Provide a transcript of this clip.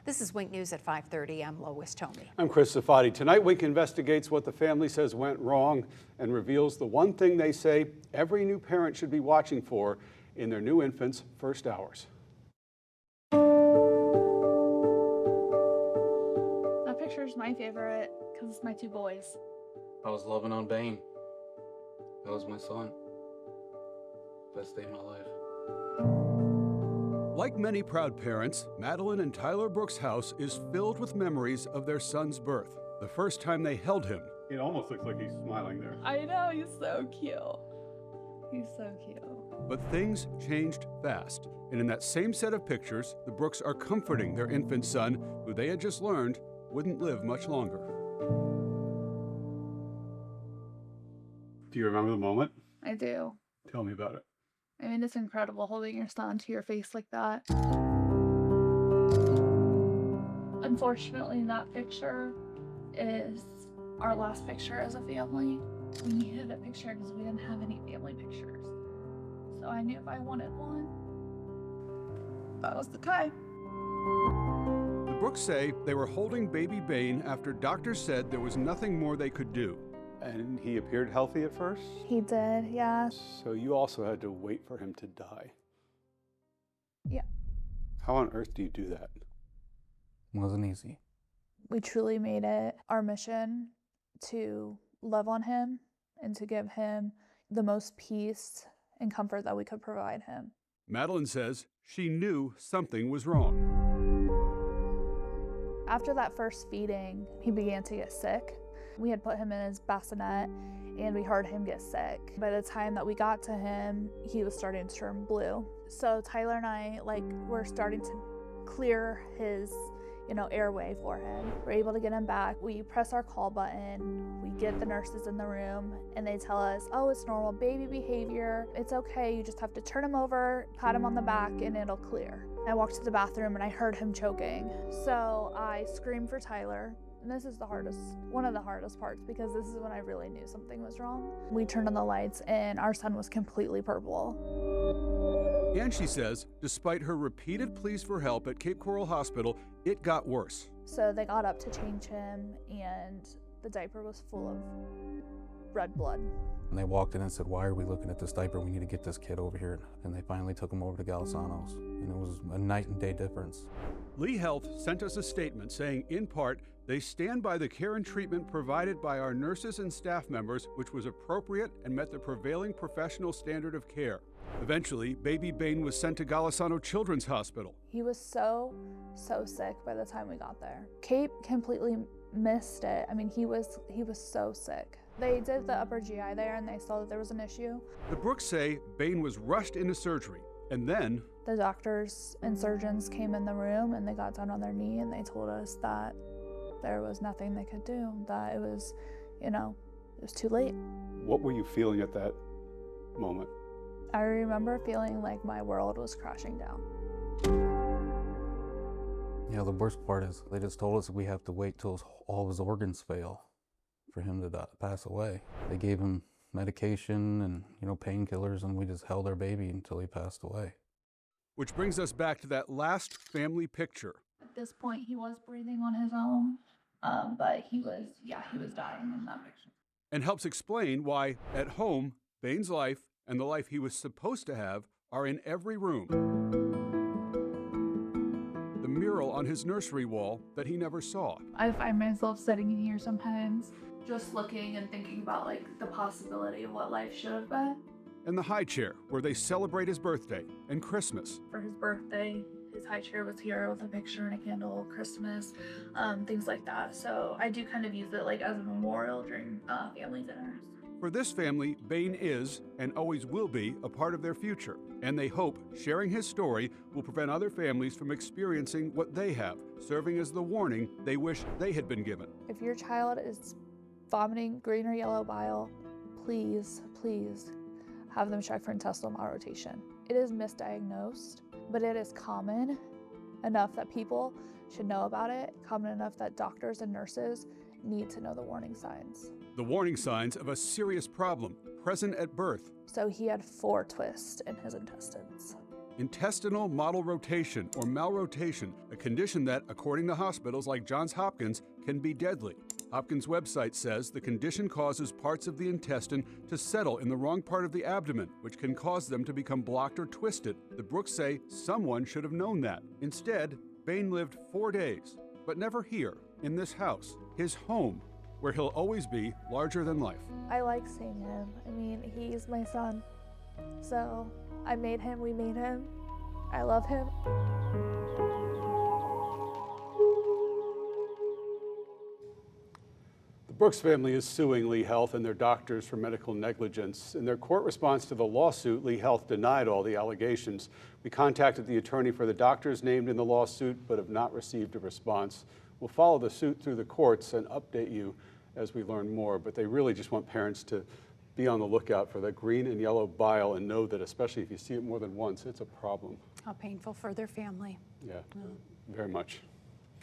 This is Wink News at 5:30. I'm Lois Tomey. I'm Chris Safati. Tonight, Wink investigates what the family says went wrong and reveals the one thing they say every new parent should be watching for in their new infant's first hours. That picture is my favorite because it's my two boys. I was loving on Bane. That was my son. Best day of my life. Like many proud parents, Madeline and Tyler Brooks' house is filled with memories of their son's birth. The first time they held him. It almost looks like he's smiling there. I know, he's so cute. He's so cute. But things changed fast. And in that same set of pictures, the Brooks are comforting their infant son, who they had just learned wouldn't live much longer. Do you remember the moment? I do. Tell me about it. I mean, it's incredible holding your son to your face like that. Unfortunately, that picture is our last picture as a family. We needed a picture because we didn't have any family pictures. So I knew if I wanted one, that was the time. The Brooks say they were holding baby Bane after doctors said there was nothing more they could do. And he appeared healthy at first? He did, yeah. So you also had to wait for him to die? Yeah. How on earth do you do that? It wasn't easy. We truly made it our mission to love on him and to give him the most peace and comfort that we could provide him. Madeline says she knew something was wrong. After that first feeding, he began to get sick. We had put him in his bassinet and we heard him get sick. By the time that we got to him, he was starting to turn blue. So Tyler and I were starting to clear his airway for him. We're able to get him back. We press our call button. We get the nurses in the room and they tell us, oh, it's normal baby behavior. It's okay. You just have to turn him over, pat him on the back and it'll clear. I walked to the bathroom and I heard him choking. So I screamed for Tyler. And this is one of the hardest parts because this is when I really knew something was wrong. We turned on the lights and our son was completely purple. And she says, despite her repeated pleas for help at Cape Coral Hospital, it got worse. So they got up to change him and the diaper was full of red blood. And they walked in and said, why are we looking at this diaper? We need to get this kid over here. And they finally took him over to Galisano's. And it was a night and day difference. Lee Health sent us a statement saying, in part, they stand by the care and treatment provided by our nurses and staff members, which was appropriate and met the prevailing professional standard of care. Eventually, baby Bane was sent to Galisano Children's Hospital. He was so sick by the time we got there. Cape completely missed it. I mean, he was so sick. They did the upper GI there and they saw that there was an issue. The Brooks say Bane was rushed into surgery, and then the doctors and surgeons came in the room and they got down on their knee and they told us that there was nothing they could do, that it was too late. What were you feeling at that moment? I remember feeling like my world was crashing down. Yeah, the worst part is they just told us we have to wait till all of his organs fail for him to pass away. They gave him medication and, painkillers, and we just held our baby until he passed away. Which brings us back to that last family picture. At this point, he was breathing on his own, but he was dying in that picture. And helps explain why, at home, Bane's life and the life he was supposed to have are in every room. The mural on his nursery wall that he never saw. I find myself sitting in here sometimes just looking and thinking about the possibility of what life should have been. And the high chair where they celebrate his birthday and Christmas. For his birthday, his high chair was here with a picture and a candle, Christmas, things like that. So I do kind of use it as a memorial during family dinners. For this family, Bane is, and always will be, a part of their future. And they hope sharing his story will prevent other families from experiencing what they have, serving as the warning they wish they had been given. If your child is vomiting green or yellow bile, please have them check for intestinal malrotation. It is misdiagnosed, but it is common enough that people should know about it, common enough that doctors and nurses need to know the warning signs. The warning signs of a serious problem present at birth. So he had 4 twists in his intestines. intestinal model rotation or malrotation, a condition that, according to hospitals like Johns Hopkins, can be deadly. Hopkins' website says the condition causes parts of the intestine to settle in the wrong part of the abdomen, which can cause them to become blocked or twisted. The Brooks say someone should have known that. Instead, Bain lived 4 days, but never here, in this house, his home, where he'll always be larger than life. I like seeing him. I mean, he's my son. So I made him, we made him. I love him. The Brooks family is suing Lee Health and their doctors for medical negligence. In their court response to the lawsuit, Lee Health denied all the allegations. We contacted the attorney for the doctors named in the lawsuit, but have not received a response. We'll follow the suit through the courts and update you as we learn more, but they really just want parents to be on the lookout for that green and yellow bile and know that, especially if you see it more than once, it's a problem. How painful for their family. Yeah, very much.